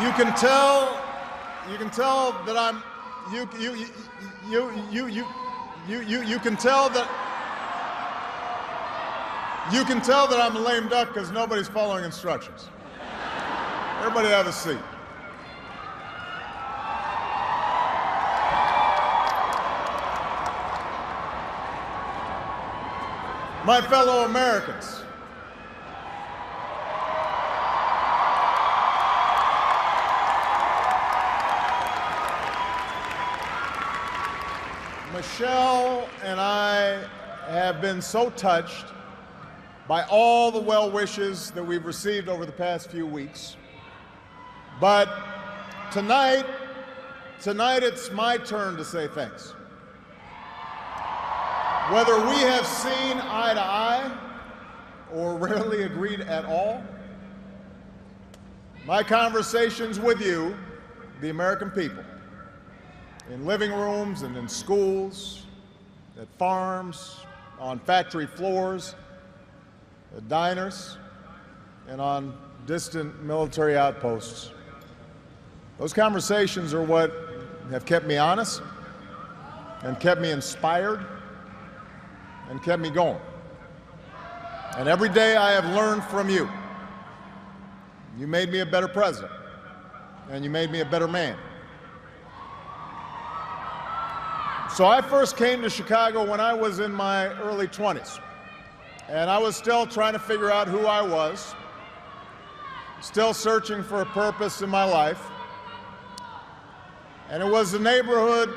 You can tell that I'm, you can tell that, you can tell that I'm a lame duck because nobody's following instructions. Everybody have a seat. My fellow Americans, Michelle and I have been so touched by all the well wishes that we've received over the past few weeks. But tonight it's my turn to say thanks. Whether we have seen eye to eye or rarely agreed at all, my conversations with you, the American people, in living rooms and in schools, at farms, on factory floors, at diners, and on distant military outposts. Those conversations are what have kept me honest and kept me inspired and kept me going. And every day I have learned from you. You made me a better president, and you made me a better man. So I first came to Chicago when I was in my early 20s, and I was still trying to figure out who I was, still searching for a purpose in my life. And it was a neighborhood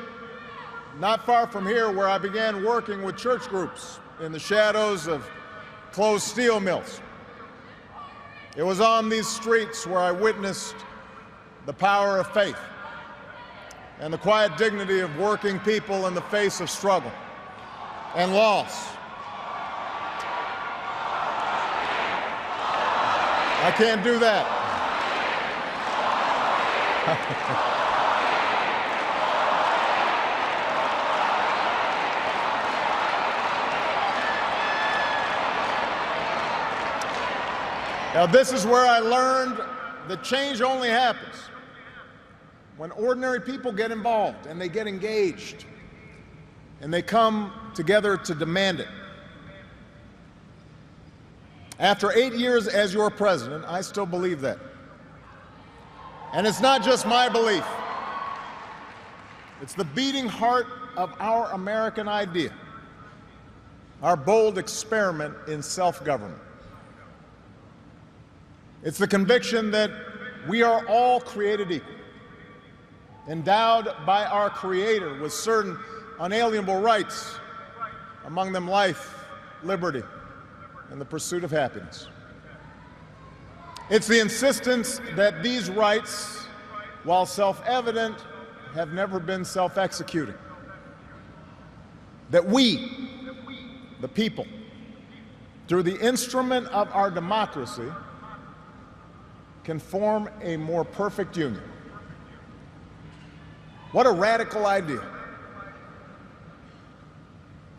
not far from here where I began working with church groups in the shadows of closed steel mills. It was on these streets where I witnessed the power of faith and the quiet dignity of working people in the face of struggle and loss. I can't do that. Now, this is where I learned that change only happens when ordinary people get involved and they get engaged and they come together to demand it. After 8 years as your president, I still believe that. And it's not just my belief. It's the beating heart of our American idea, our bold experiment in self-government. It's the conviction that we are all created equal, endowed by our Creator with certain unalienable rights, among them life, liberty, and the pursuit of happiness. It's the insistence that these rights, while self-evident, have never been self-executing. That we, the people, through the instrument of our democracy, can form a more perfect union. What a radical idea.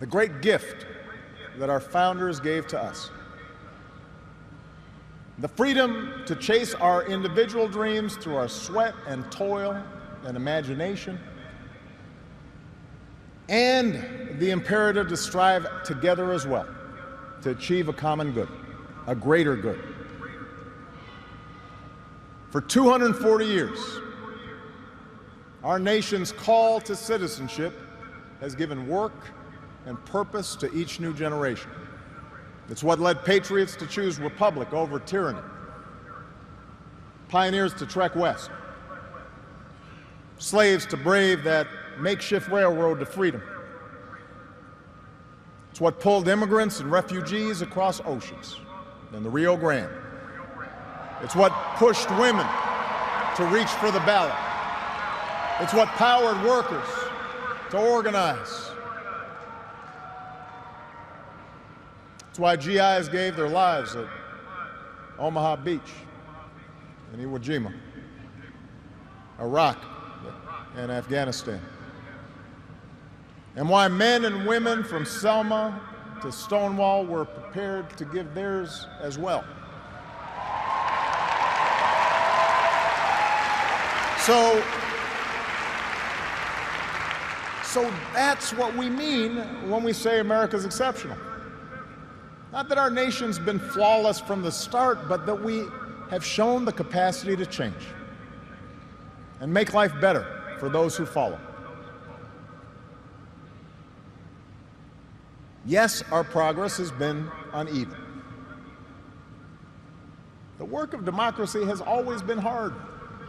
The great gift that our founders gave to us. The freedom to chase our individual dreams through our sweat and toil and imagination, and the imperative to strive together as well to achieve a common good, a greater good. For 240 years, our nation's call to citizenship has given work and purpose to each new generation. It's what led patriots to choose republic over tyranny, pioneers to trek west, slaves to brave that makeshift railroad to freedom. It's what pulled immigrants and refugees across oceans and the Rio Grande. It's what pushed women to reach for the ballot. It's what powered workers to organize. It's why GIs gave their lives at Omaha Beach and Iwo Jima, Iraq, and Afghanistan. And why men and women from Selma to Stonewall were prepared to give theirs as well. So that's what we mean when we say America's exceptional. Not that our nation's been flawless from the start, but that we have shown the capacity to change and make life better for those who follow. Yes, our progress has been uneven. The work of democracy has always been hard.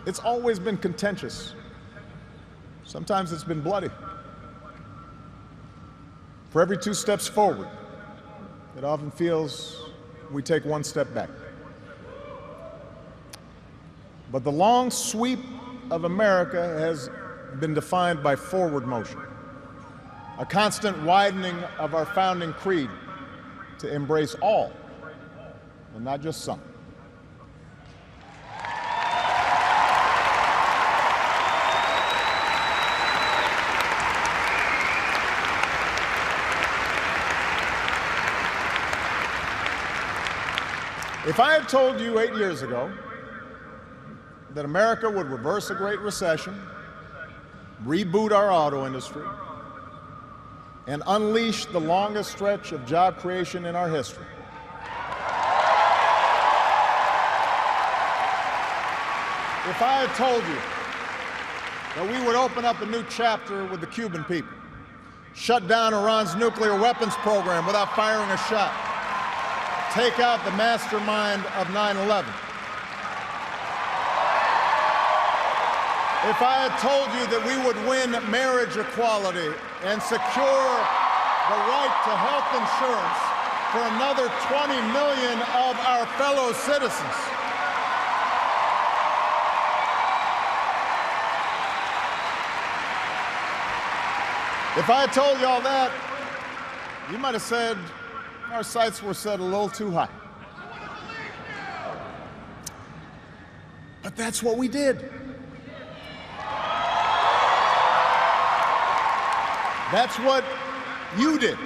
It's always been contentious. Sometimes it's been bloody. For every 2 steps forward, it often feels we take 1 step back. But the long sweep of America has been defined by forward motion, a constant widening of our founding creed to embrace all, and not just some. If I had told you 8 years ago that America would reverse a Great Recession, reboot our auto industry, and unleash the longest stretch of job creation in our history, if I had told you that we would open up a new chapter with the Cuban people, shut down Iran's nuclear weapons program without firing a shot, take out the mastermind of 9/11. If I had told you that we would win marriage equality and secure the right to health insurance for another 20 million of our fellow citizens, if I had told you all that, you might have said our sights were set a little too high. But that's what we did. That's what you did.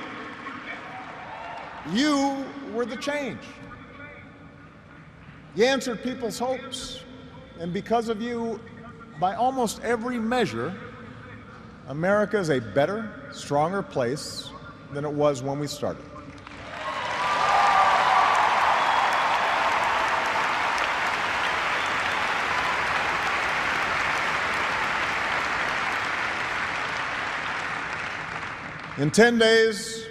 You were the change. You answered people's hopes. And because of you, by almost every measure, America is a better, stronger place than it was when we started. In 10 days,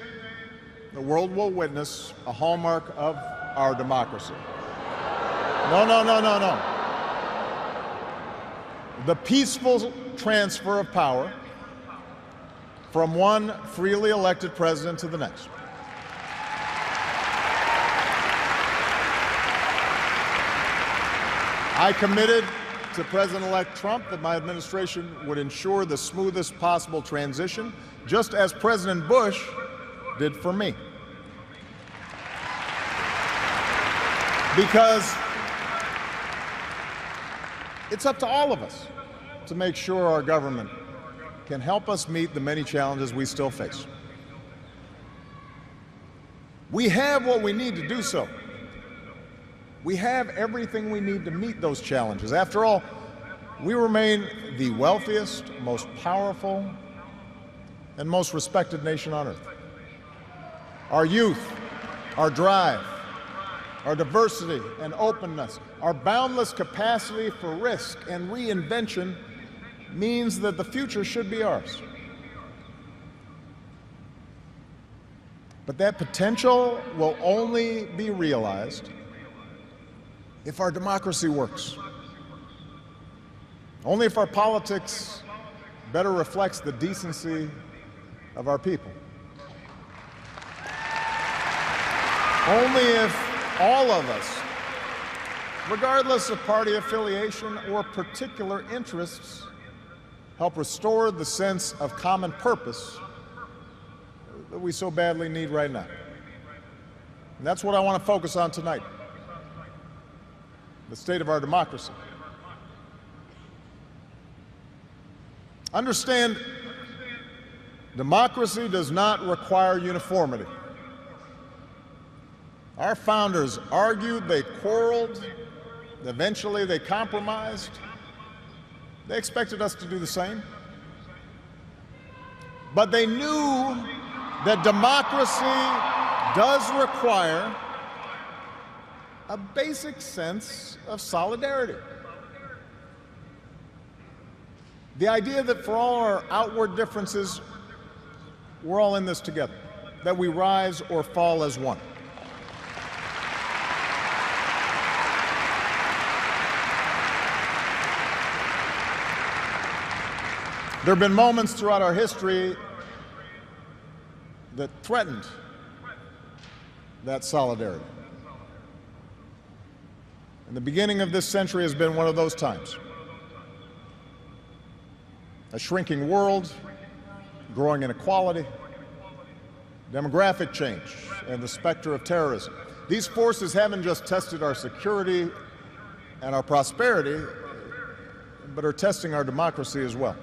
the world will witness a hallmark of our democracy. No. The peaceful transfer of power from one freely elected president to the next. I committed to President-elect Trump that my administration would ensure the smoothest possible transition, just as President Bush did for me. Because it's up to all of us to make sure our government can help us meet the many challenges we still face. We have what we need to do so. We have everything we need to meet those challenges. After all, we remain the wealthiest, most powerful, and most respected nation on earth. Our youth, our drive, our diversity and openness, our boundless capacity for risk and reinvention means that the future should be ours. But that potential will only be realized if our democracy works. Only if our politics better reflects the decency of our people. Only if all of us, regardless of party affiliation or particular interests, help restore the sense of common purpose that we so badly need right now. And that's what I want to focus on tonight. The state of our democracy. Understand, democracy does not require uniformity. Our founders argued, they quarreled, eventually they compromised, They expected us to do the same. But they knew that democracy does require a basic sense of solidarity. The idea that for all our outward differences, we're all in this together, that we rise or fall as one. There have been moments throughout our history that threatened that solidarity. And the beginning of this century has been one of those times. A shrinking world, growing inequality, demographic change, and the specter of terrorism. These forces haven't just tested our security and our prosperity, but are testing our democracy as well.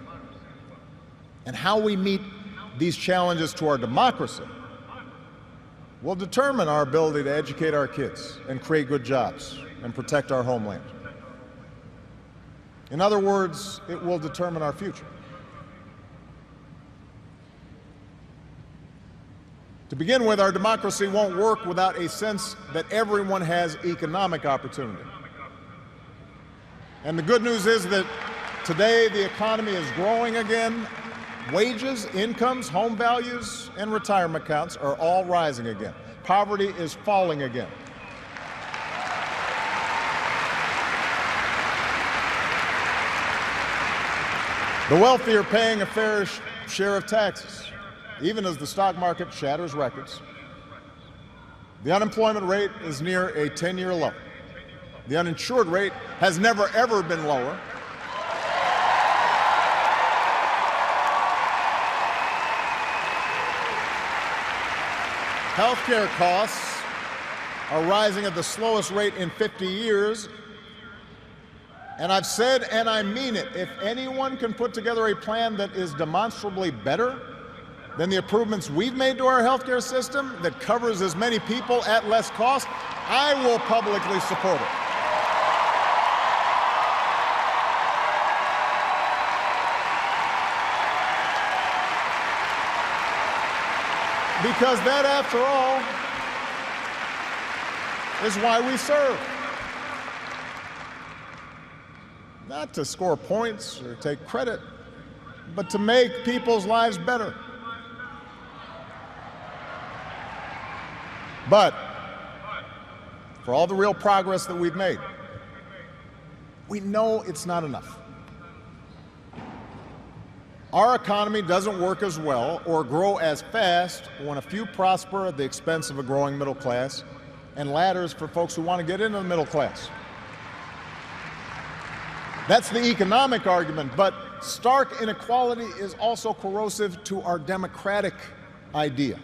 And how we meet these challenges to our democracy will determine our ability to educate our kids and create good jobs and protect our homeland. In other words, it will determine our future. To begin with, our democracy won't work without a sense that everyone has economic opportunity. And the good news is that today the economy is growing again. Wages, incomes, home values, and retirement accounts are all rising again. Poverty is falling again. The wealthy are paying a fair share of taxes, even as the stock market shatters records. The unemployment rate is near a 10-year low. The uninsured rate has never, ever been lower. Healthcare costs are rising at the slowest rate in 50 years. And I've said, and I mean it, if anyone can put together a plan that is demonstrably better than the improvements we've made to our healthcare system, that covers as many people at less cost, I will publicly support it. Because that, after all, is why we serve. Not to score points or take credit, but to make people's lives better. But for all the real progress that we've made, we know it's not enough. Our economy doesn't work as well or grow as fast when a few prosper at the expense of a growing middle class and ladders for folks who want to get into the middle class. That's the economic argument, but stark inequality is also corrosive to our democratic idea.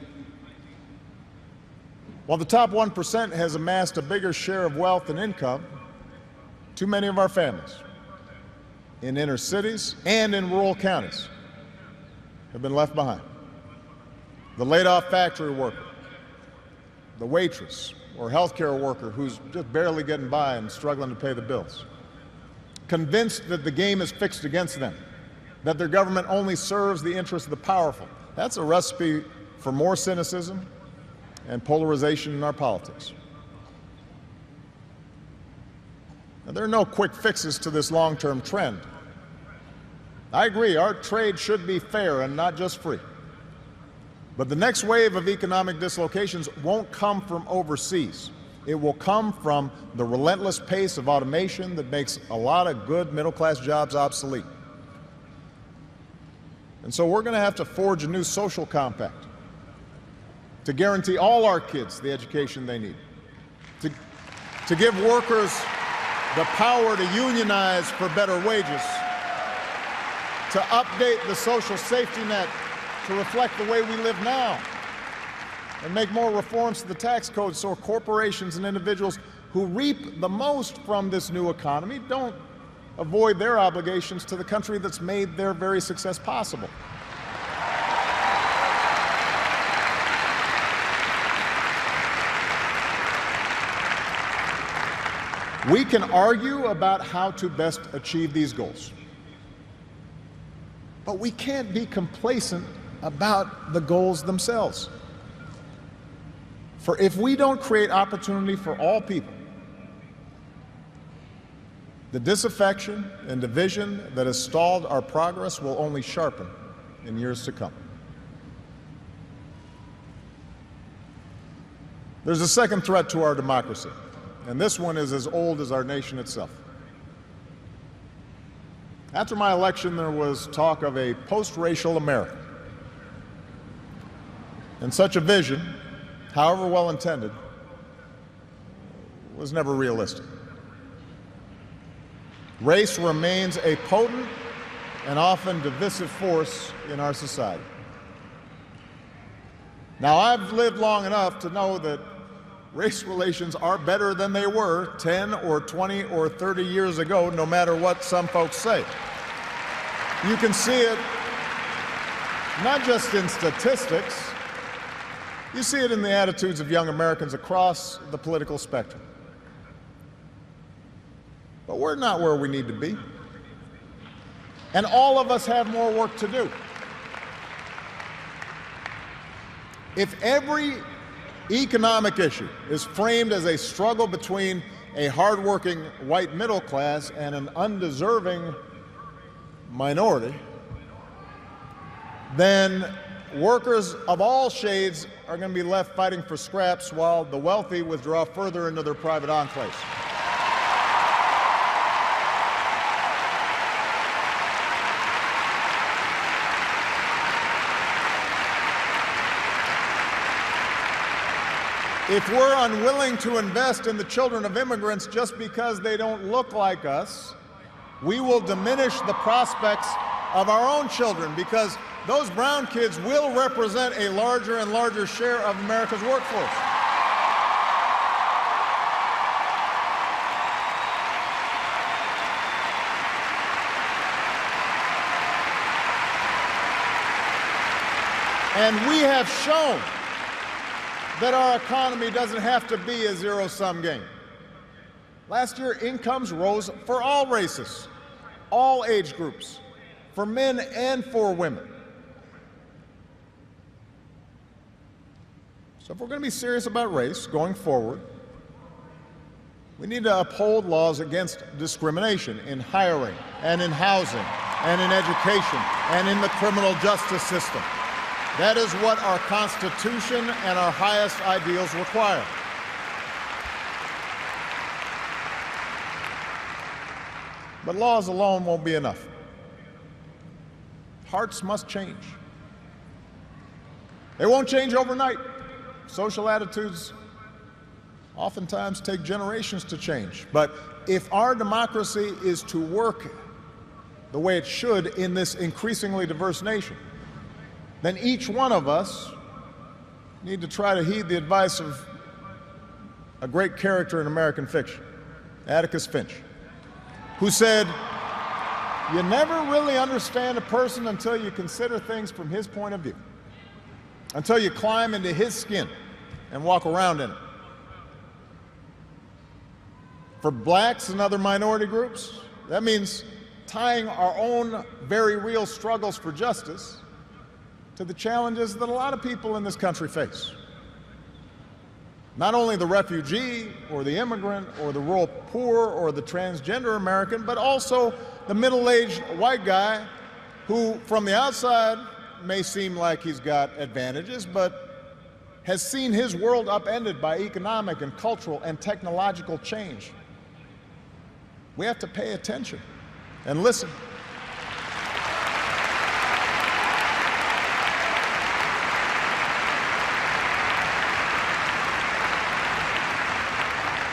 While the top 1% has amassed a bigger share of wealth and income, too many of our families in inner cities and in rural counties have been left behind. The laid-off factory worker, the waitress or healthcare worker who's just barely getting by and struggling to pay the bills, convinced that the game is fixed against them, that their government only serves the interests of the powerful. That's a recipe for more cynicism and polarization in our politics. Now, there are no quick fixes to this long-term trend. I agree, our trade should be fair and not just free. But the next wave of economic dislocations won't come from overseas. It will come from the relentless pace of automation that makes a lot of good middle-class jobs obsolete. And so we're going to have to forge a new social compact to guarantee all our kids the education they need, to give workers the power to unionize for better wages, to update the social safety net to reflect the way we live now, and make more reforms to the tax code so corporations and individuals who reap the most from this new economy don't avoid their obligations to the country that's made their very success possible. We can argue about how to best achieve these goals. But we can't be complacent about the goals themselves. For if we don't create opportunity for all people, the disaffection and division that has stalled our progress will only sharpen in years to come. There's a second threat to our democracy, and this one is as old as our nation itself. After my election, there was talk of a post-racial America. And such a vision, however well intended, was never realistic. Race remains a potent and often divisive force in our society. Now, I've lived long enough to know that race relations are better than they were 10 or 20 or 30 years ago, no matter what some folks say. You can see it not just in statistics, you see it in the attitudes of young Americans across the political spectrum. But we're not where we need to be. And all of us have more work to do. If every economic issue is framed as a struggle between a hardworking white middle class and an undeserving minority, then workers of all shades are going to be left fighting for scraps while the wealthy withdraw further into their private enclaves. If we're unwilling to invest in the children of immigrants just because they don't look like us, we will diminish the prospects of our own children, because those brown kids will represent a larger and larger share of America's workforce. And we have shown that our economy doesn't have to be a zero-sum game. Last year, incomes rose for all races, all age groups, for men and for women. So if we're going to be serious about race going forward, we need to uphold laws against discrimination in hiring and in housing and in education and in the criminal justice system. That is what our Constitution and our highest ideals require. But laws alone won't be enough. Hearts must change. They won't change overnight. Social attitudes oftentimes take generations to change. But if our democracy is to work the way it should in this increasingly diverse nation, then each one of us need to try to heed the advice of a great character in American fiction, Atticus Finch, who said, "You never really understand a person until you consider things from his point of view, until you climb into his skin and walk around in it." For blacks and other minority groups, that means tying our own very real struggles for justice to the challenges that a lot of people in this country face. Not only the refugee or the immigrant or the rural poor or the transgender American, but also the middle-aged white guy who, from the outside, may seem like he's got advantages, but has seen his world upended by economic and cultural and technological change. We have to pay attention and listen.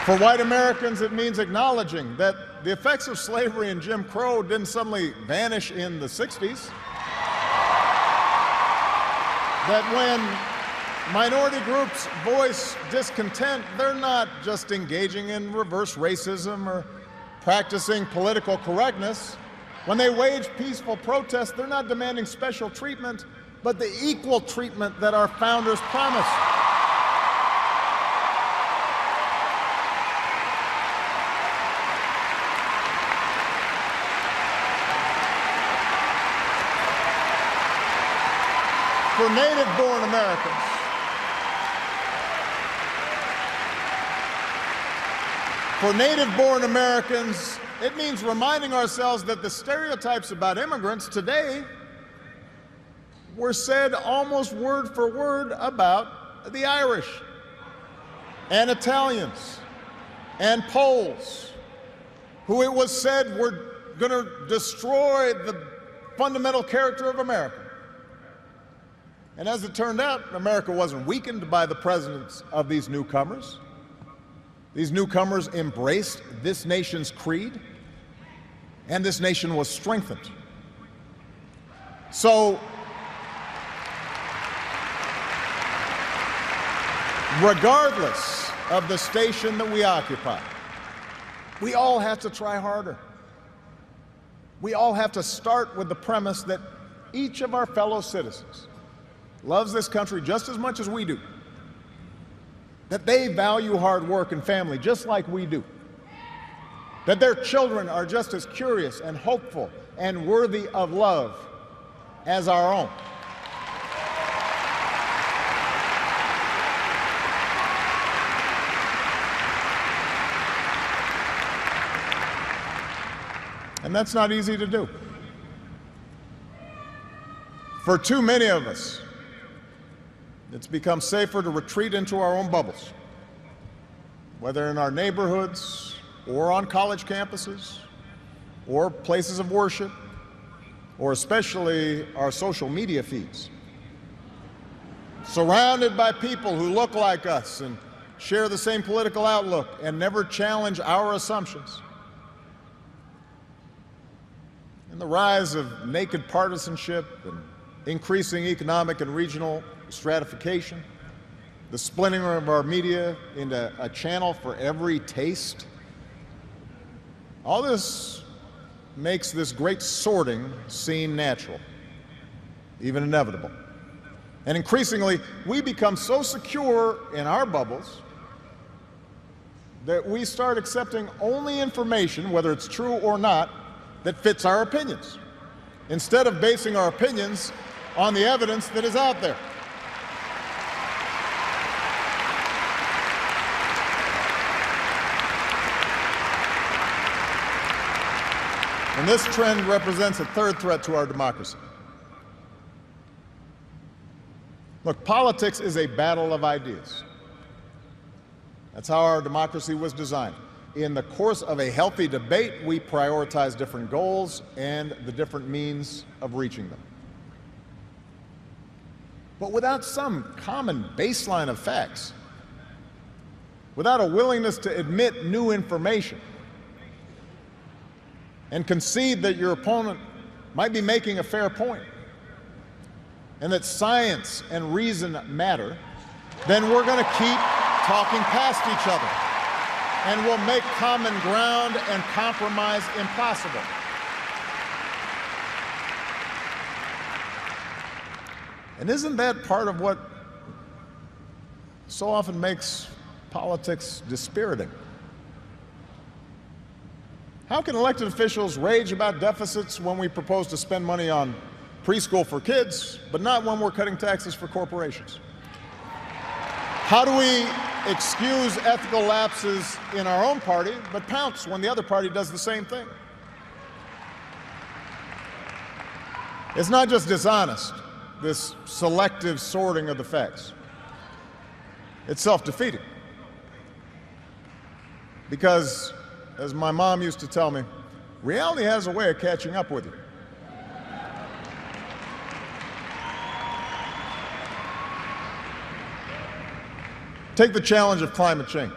For white Americans, it means acknowledging that the effects of slavery and Jim Crow didn't suddenly vanish in the 60s. That when minority groups voice discontent, they're not just engaging in reverse racism or practicing political correctness. When they wage peaceful protest, they're not demanding special treatment, but the equal treatment that our founders promised. for native-born Americans, it means reminding ourselves that the stereotypes about immigrants today were said almost word for word about the Irish and Italians and Poles, who it was said were going to destroy the fundamental character of America. And as it turned out, America wasn't weakened by the presence of these newcomers. These newcomers embraced this nation's creed, and this nation was strengthened. So, regardless of the station that we occupy, we all have to try harder. We all have to start with the premise that each of our fellow citizens loves this country just as much as we do, that they value hard work and family just like we do, that their children are just as curious and hopeful and worthy of love as our own. And that's not easy to do. For too many of us, it's become safer to retreat into our own bubbles, whether in our neighborhoods or on college campuses or places of worship, or especially our social media feeds. Surrounded by people who look like us and share the same political outlook and never challenge our assumptions. And the rise of naked partisanship and increasing economic and regional stratification, the splintering of our media into a channel for every taste, all this makes this great sorting seem natural, even inevitable. And increasingly, we become so secure in our bubbles that we start accepting only information, whether it's true or not, that fits our opinions, instead of basing our opinions on the evidence that is out there. And this trend represents a third threat to our democracy. Look, politics is a battle of ideas. That's how our democracy was designed. In the course of a healthy debate, we prioritize different goals and the different means of reaching them. But without some common baseline of facts, without a willingness to admit new information and concede that your opponent might be making a fair point and that science and reason matter, then we're going to keep talking past each other, and will make common ground and compromise impossible. And isn't that part of what so often makes politics dispiriting? How can elected officials rage about deficits when we propose to spend money on preschool for kids, but not when we're cutting taxes for corporations? How do we excuse ethical lapses in our own party, but pounce when the other party does the same thing? It's not just dishonest, this selective sorting of the facts. It's self-defeating. Because, as my mom used to tell me, reality has a way of catching up with you. Take the challenge of climate change.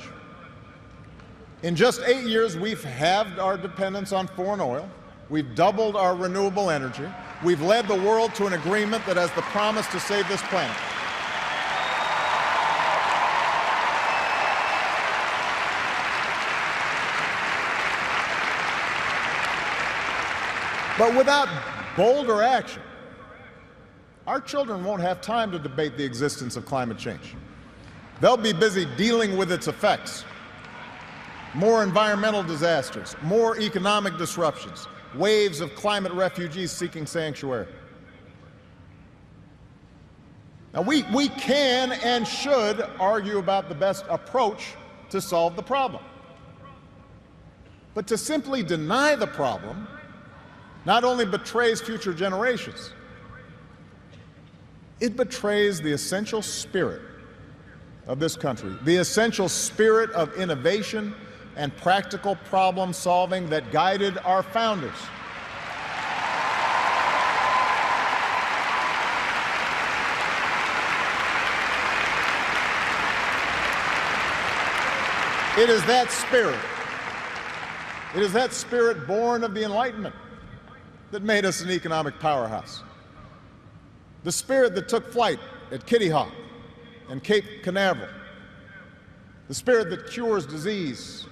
In just 8 years, we've halved our dependence on foreign oil. We've doubled our renewable energy. We've led the world to an agreement that has the promise to save this planet. But without bolder action, our children won't have time to debate the existence of climate change. They'll be busy dealing with its effects. More environmental disasters, more economic disruptions, waves of climate refugees seeking sanctuary. Now, we can and should argue about the best approach to solve the problem. But to simply deny the problem not only betrays future generations, it betrays the essential spirit of this country, the essential spirit of innovation and practical problem solving that guided our founders. It is that spirit born of the Enlightenment that made us an economic powerhouse. The spirit that took flight at Kitty Hawk and Cape Canaveral. The spirit that cures disease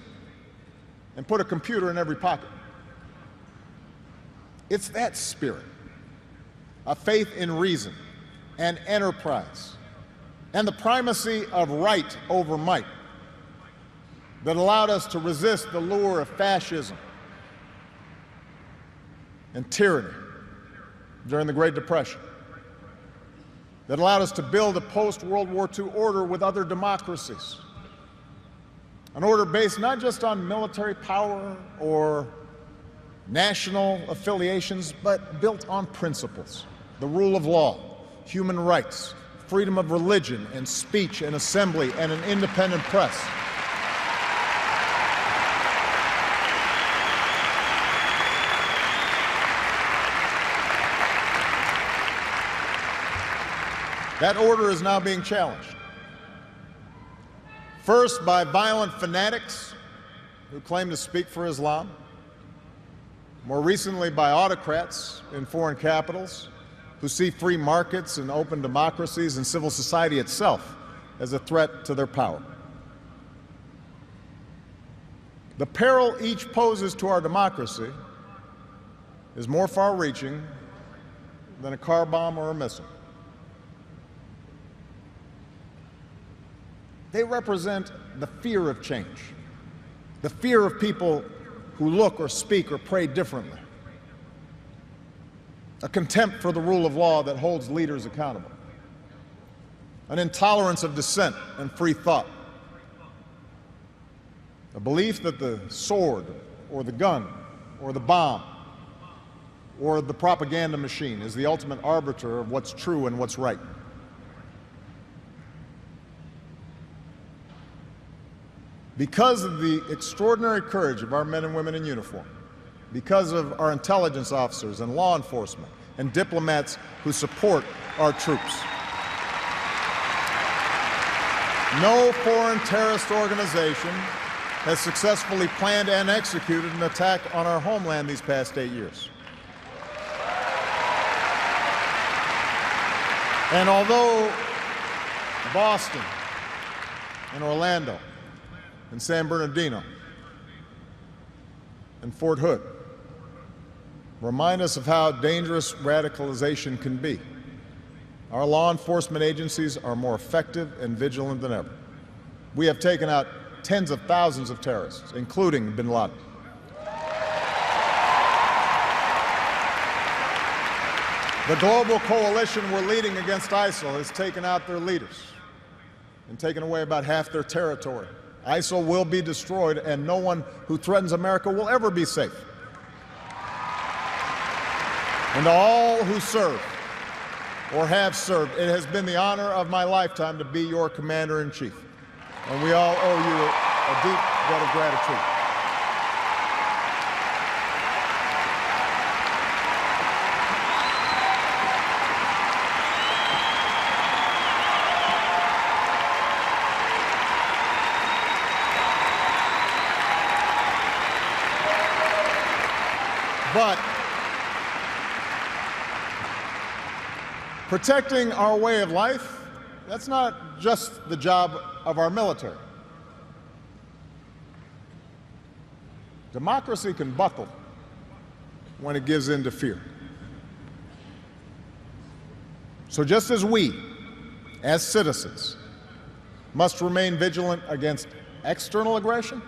and put a computer in every pocket. It's that spirit, a faith in reason and enterprise and the primacy of right over might, that allowed us to resist the lure of fascism and tyranny during the Great Depression, that allowed us to build a post-World War II order with other democracies, an order based not just on military power or national affiliations, but built on principles: the rule of law, human rights, freedom of religion and speech and assembly, and an independent press. That order is now being challenged. First, by violent fanatics who claim to speak for Islam. More recently, by autocrats in foreign capitals who see free markets and open democracies and civil society itself as a threat to their power. The peril each poses to our democracy is more far-reaching than a car bomb or a missile. They represent the fear of change, the fear of people who look or speak or pray differently, a contempt for the rule of law that holds leaders accountable, an intolerance of dissent and free thought, a belief that the sword or the gun or the bomb or the propaganda machine is the ultimate arbiter of what's true and what's right. Because of the extraordinary courage of our men and women in uniform, because of our intelligence officers and law enforcement and diplomats who support our troops, no foreign terrorist organization has successfully planned and executed an attack on our homeland these past 8 years. And although Boston and Orlando and San Bernardino and Fort Hood remind us of how dangerous radicalization can be, our law enforcement agencies are more effective and vigilant than ever. We have taken out tens of thousands of terrorists, including bin Laden. The global coalition we're leading against ISIL has taken out their leaders and taken away about half their territory. ISIL will be destroyed, and no one who threatens America will ever be safe. And to all who serve or have served, it has been the honor of my lifetime to be your commander-in-chief. And we all owe you a deep debt of gratitude. But protecting our way of life, that's not just the job of our military. Democracy can buckle when it gives in to fear. So just as we, as citizens, must remain vigilant against external aggression,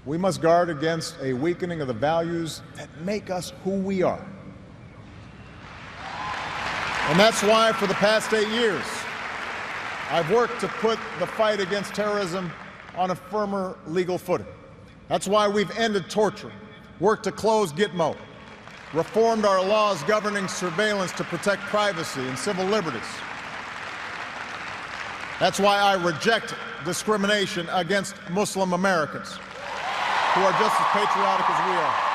we must guard against a weakening of the values that make us who we are. And that's why for the past 8 years, I've worked to put the fight against terrorism on a firmer legal footing. That's why we've ended torture, worked to close Gitmo, reformed our laws governing surveillance to protect privacy and civil liberties. That's why I reject discrimination against Muslim Americans, who are just as patriotic as we are.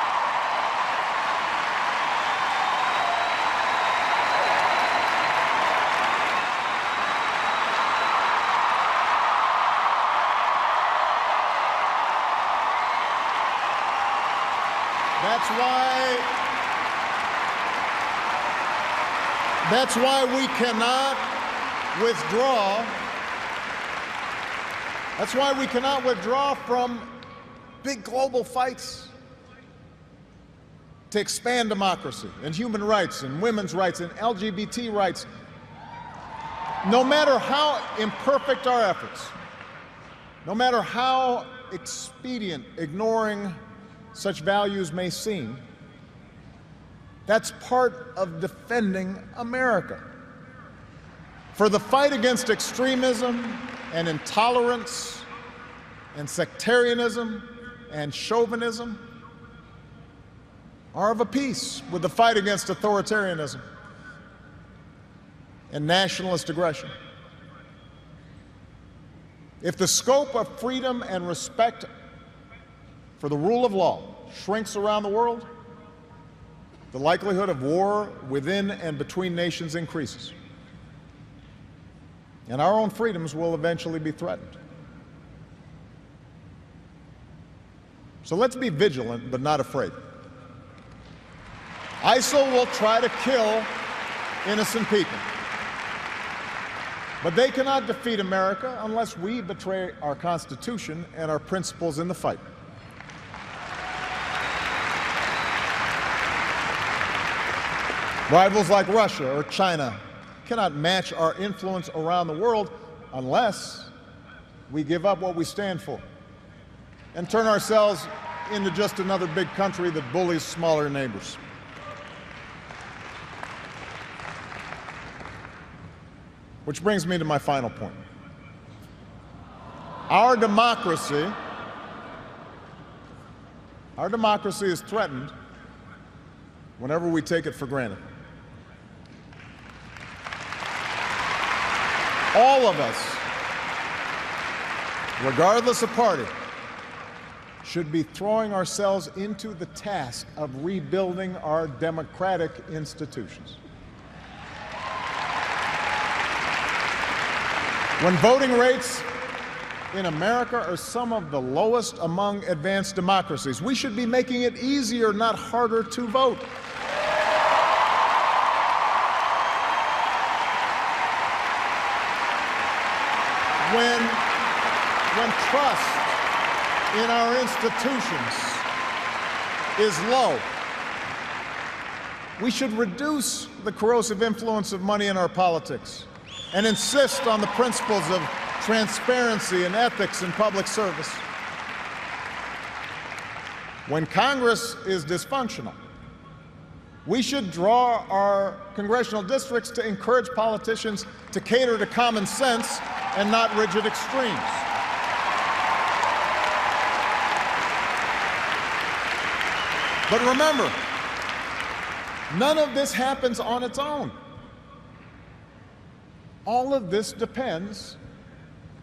That's why we cannot withdraw. That's why we cannot withdraw from big global fights to expand democracy and human rights and women's rights and LGBT rights. No matter how imperfect our efforts, no matter how expedient ignoring such values may seem, that's part of defending America. For the fight against extremism and intolerance and sectarianism and chauvinism are of a piece with the fight against authoritarianism and nationalist aggression. If the scope of freedom and respect for the rule of law shrinks around the world, the likelihood of war within and between nations increases, and our own freedoms will eventually be threatened. So let's be vigilant but not afraid. ISIL will try to kill innocent people, but they cannot defeat America unless we betray our Constitution and our principles in the fight. Rivals like Russia or China cannot match our influence around the world unless we give up what we stand for and turn ourselves into just another big country that bullies smaller neighbors. Which brings me to my final point. Our democracy is threatened whenever we take it for granted. All of us, regardless of party, should be throwing ourselves into the task of rebuilding our democratic institutions. When voting rates in America are some of the lowest among advanced democracies, we should be making it easier, not harder, to vote. When trust in our institutions is low, we should reduce the corrosive influence of money in our politics and insist on the principles of transparency and ethics in public service. When Congress is dysfunctional, we should draw our congressional districts to encourage politicians to cater to common sense and not rigid extremes. But remember, none of this happens on its own. All of this depends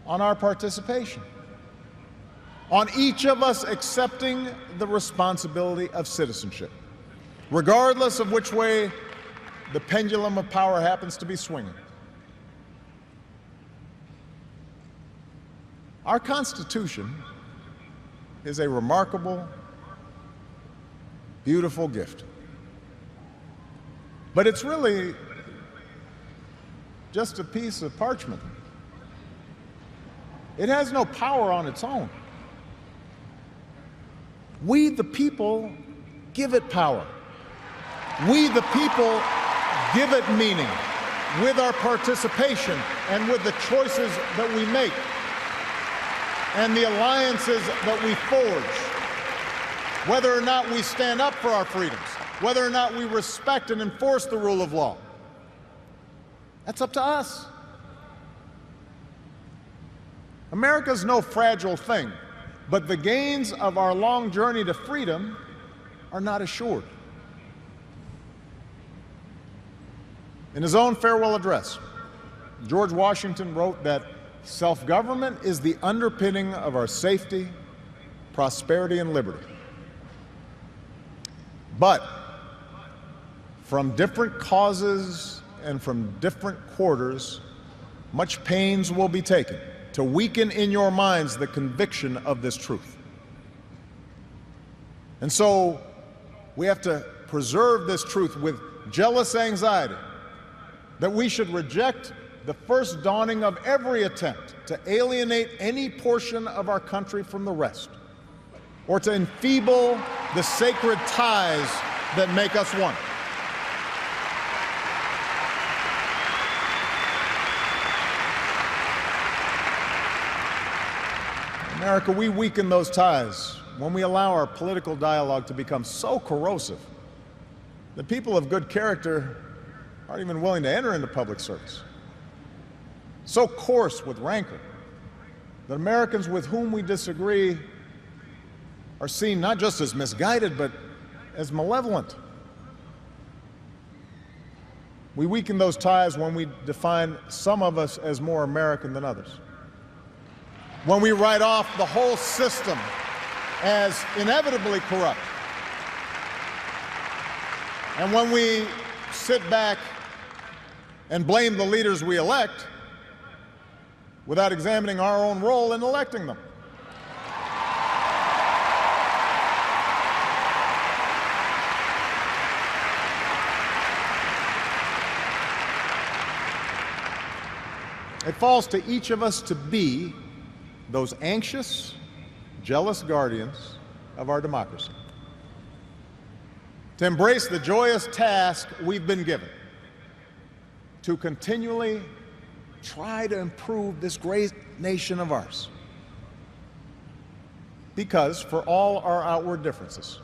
on our participation, on each of us accepting the responsibility of citizenship, regardless of which way the pendulum of power happens to be swinging. Our Constitution is a remarkable, beautiful gift. But it's really just a piece of parchment. It has no power on its own. We, the people, give it power. We, the people, give it meaning with our participation and with the choices that we make and the alliances that we forge, whether or not we stand up for our freedoms, whether or not we respect and enforce the rule of law, That's up to us. America's no fragile thing, but the gains of our long journey to freedom are not assured. In his own farewell address, George Washington wrote that self-government is the underpinning of our safety, prosperity, and liberty. But from different causes and from different quarters, much pains will be taken to weaken in your minds the conviction of this truth. And so we have to preserve this truth with jealous anxiety that we should reject the first dawning of every attempt to alienate any portion of our country from the rest, or to enfeeble the sacred ties that make us one. America, we weaken those ties when we allow our political dialogue to become so corrosive that people of good character aren't even willing to enter into public service. So coarse with rancor that Americans with whom we disagree are seen not just as misguided, but as malevolent. We weaken those ties when we define some of us as more American than others, when we write off the whole system as inevitably corrupt, and when we sit back and blame the leaders we elect without examining our own role in electing them. It falls to each of us to be those anxious, jealous guardians of our democracy, to embrace the joyous task we've been given, to continually try to improve this great nation of ours. Because for all our outward differences,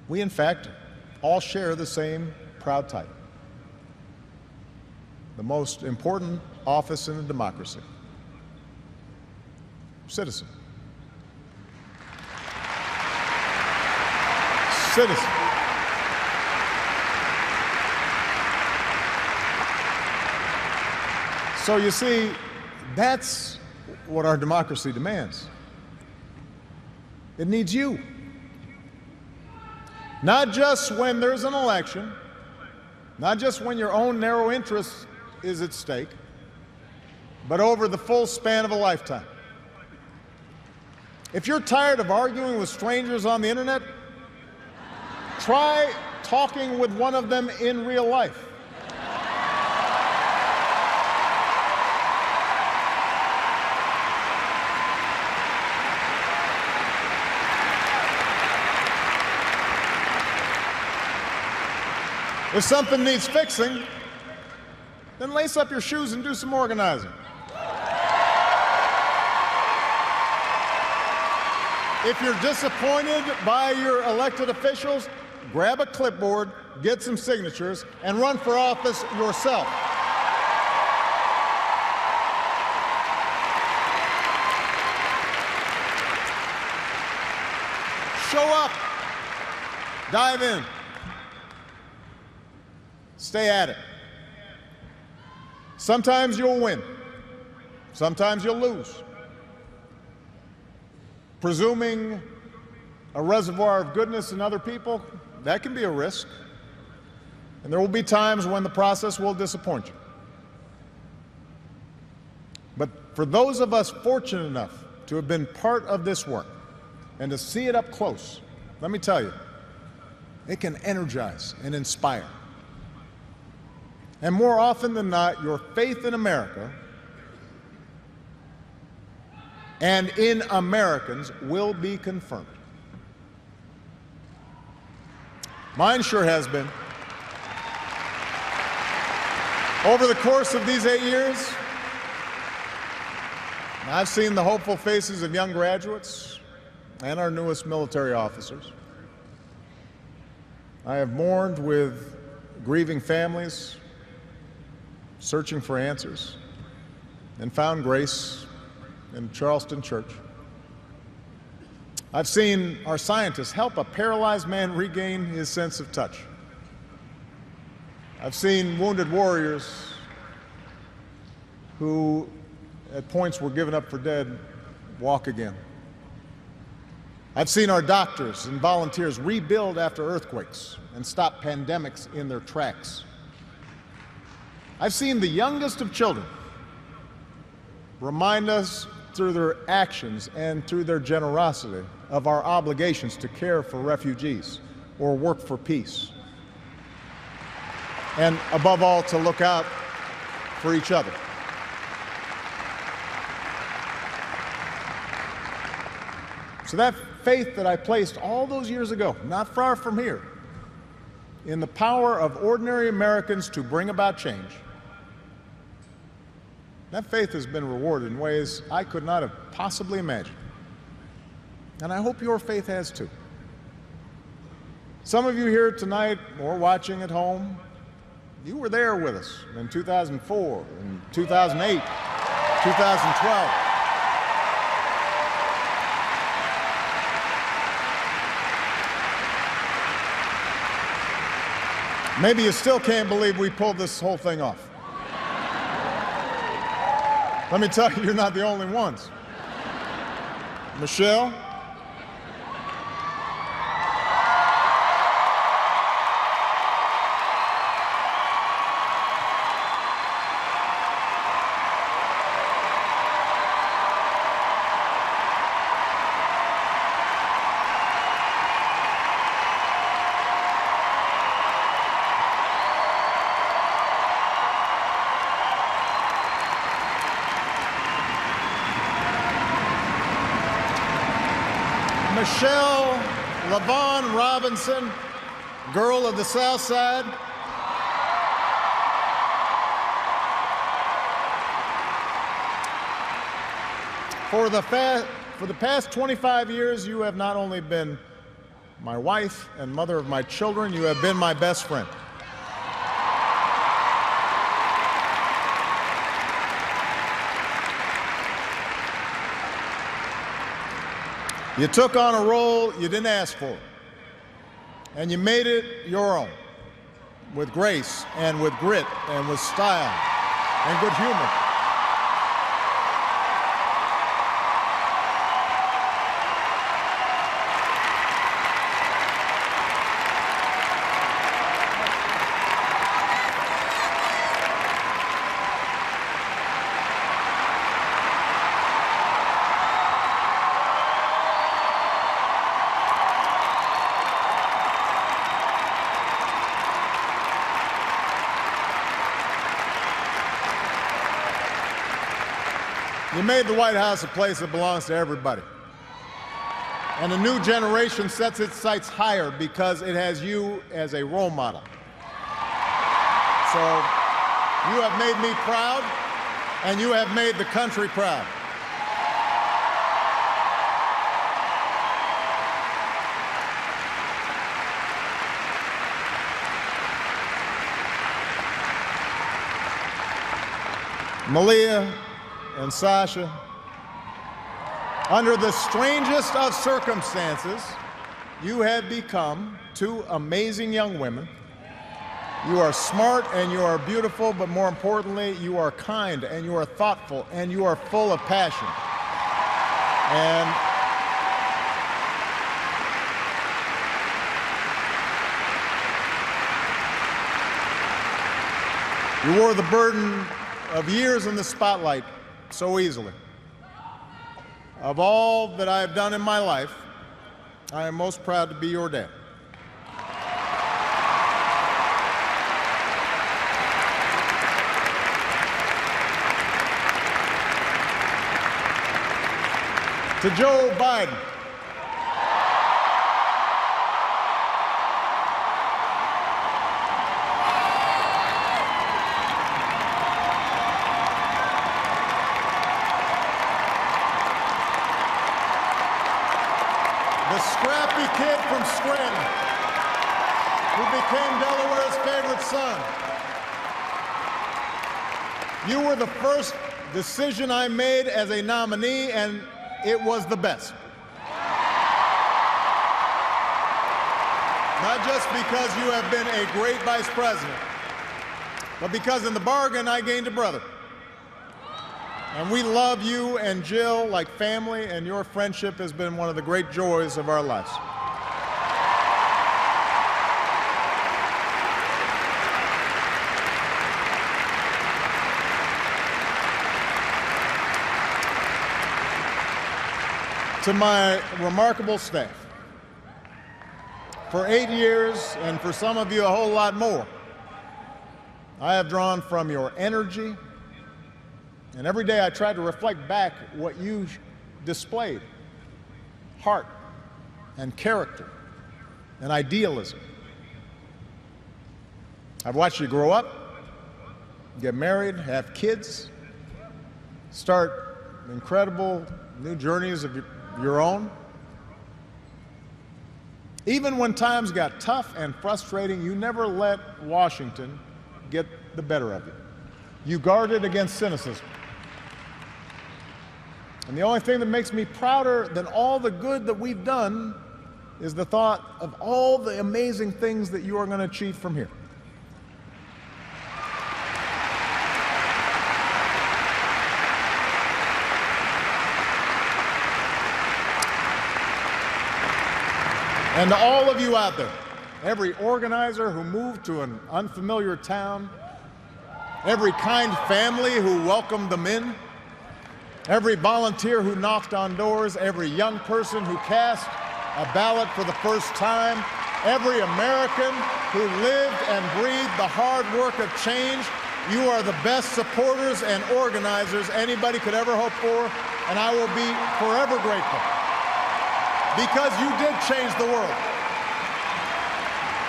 we in fact all share the same proud title, the most important office in a democracy: citizen. Citizen. So you see, that's what our democracy demands. It needs you. Not just when there's an election, not just when your own narrow interest is at stake, but over the full span of a lifetime. If you're tired of arguing with strangers on the internet, try talking with one of them in real life. If something needs fixing, then lace up your shoes and do some organizing. If you're disappointed by your elected officials, grab a clipboard, get some signatures, and run for office yourself. Show up. Dive in. Stay at it. Sometimes you'll win. Sometimes you'll lose. Presuming a reservoir of goodness in other people, that can be a risk. And there will be times when the process will disappoint you. But for those of us fortunate enough to have been part of this work and to see it up close, let me tell you, it can energize and inspire. And more often than not, your faith in America and in Americans will be confirmed. Mine sure has been. Over the course of these 8 years, I've seen the hopeful faces of young graduates and our newest military officers. I have mourned with grieving families searching for answers, and found grace in Charleston Church. I've seen our scientists help a paralyzed man regain his sense of touch. I've seen wounded warriors who at points were given up for dead walk again. I've seen our doctors and volunteers rebuild after earthquakes and stop pandemics in their tracks. I've seen the youngest of children remind us through their actions and through their generosity of our obligations to care for refugees or work for peace. And above all, to look out for each other. So that faith that I placed all those years ago, not far from here, in the power of ordinary Americans to bring about change, that faith has been rewarded in ways I could not have possibly imagined. And I hope your faith has too. Some of you here tonight or watching at home, you were there with us in 2004, in 2008, 2012. Maybe you still can't believe we pulled this whole thing off. Let me tell you, you're not the only ones. Michelle, Michelle LaVaughn Robinson, girl of the South Side. For the past 25 years, you have not only been my wife and mother of my children, you have been my best friend. You took on a role you didn't ask for, and you made it your own, with grace and with grit and with style and good humor. You made the White House a place that belongs to everybody. And a new generation sets its sights higher because it has you as a role model. So you have made me proud, and you have made the country proud. Malia and Sasha, under the strangest of circumstances, you have become two amazing young women. You are smart and you are beautiful, but more importantly, you are kind and you are thoughtful and you are full of passion. And you wore the burden of years in the spotlight so easily. Of all that I have done in my life, I am most proud to be your dad. To Joe Biden, the scrappy kid from Scranton, who became Delaware's favorite son. You were the first decision I made as a nominee, and it was the best. Not just because you have been a great vice president, but because in the bargain I gained a brother. And we love you and Jill like family, and your friendship has been one of the great joys of our lives. To my remarkable staff, for 8 years, and for some of you a whole lot more, I have drawn from your energy, and every day I try to reflect back what you displayed: heart and character and idealism. I've watched you grow up, get married, have kids, start incredible new journeys of your own. Even when times got tough and frustrating, you never let Washington get the better of you. You guarded against cynicism. And the only thing that makes me prouder than all the good that we've done is the thought of all the amazing things that you are going to achieve from here. And to all of you out there, every organizer who moved to an unfamiliar town, every kind family who welcomed them in, every volunteer who knocked on doors, every young person who cast a ballot for the first time, every American who lived and breathed the hard work of change, you are the best supporters and organizers anybody could ever hope for, and I will be forever grateful. Because you did change the world.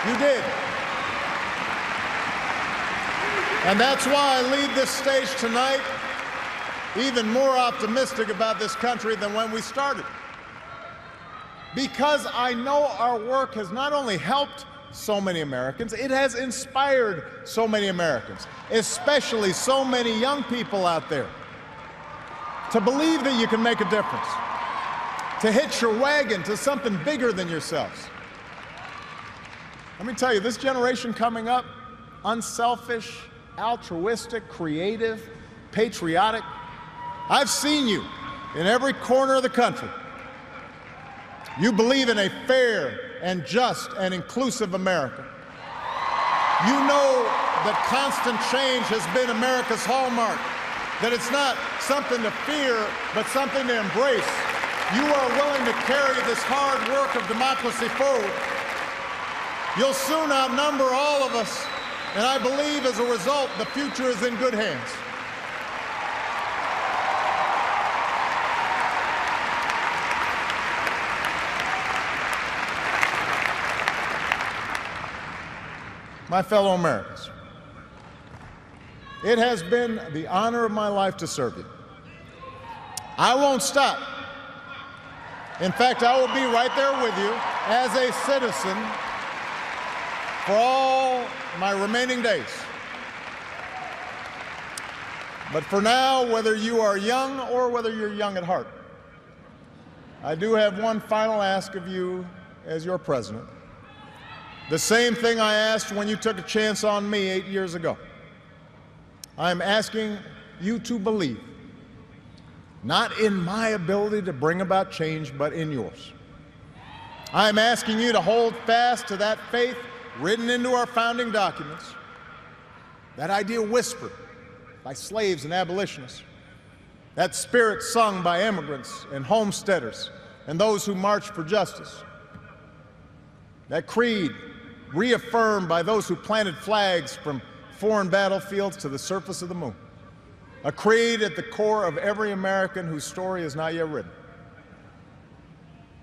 You did. And that's why I leave this stage tonight even more optimistic about this country than when we started. Because I know our work has not only helped so many Americans, it has inspired so many Americans, especially so many young people out there, to believe that you can make a difference, to hitch your wagon to something bigger than yourselves. Let me tell you, this generation coming up, unselfish, altruistic, creative, patriotic, I've seen you in every corner of the country. You believe in a fair and just and inclusive America. You know that constant change has been America's hallmark, that it's not something to fear, but something to embrace. You are willing to carry this hard work of democracy forward. You'll soon outnumber all of us, and I believe as a result, the future is in good hands. My fellow Americans, it has been the honor of my life to serve you. I won't stop. In fact, I will be right there with you as a citizen for all my remaining days. But for now, whether you are young or whether you're young at heart, I do have one final ask of you as your president. The same thing I asked when you took a chance on me 8 years ago. I'm asking you to believe, not in my ability to bring about change, but in yours. I'm asking you to hold fast to that faith written into our founding documents, that idea whispered by slaves and abolitionists, that spirit sung by immigrants and homesteaders and those who marched for justice, that creed reaffirmed by those who planted flags from foreign battlefields to the surface of the moon, a creed at the core of every American whose story is not yet written.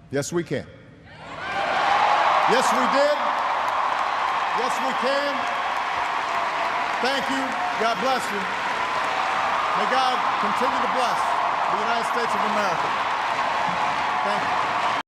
Yes, we can. Yes, we did. Yes, we can. Thank you. God bless you. May God continue to bless the United States of America. Thank you.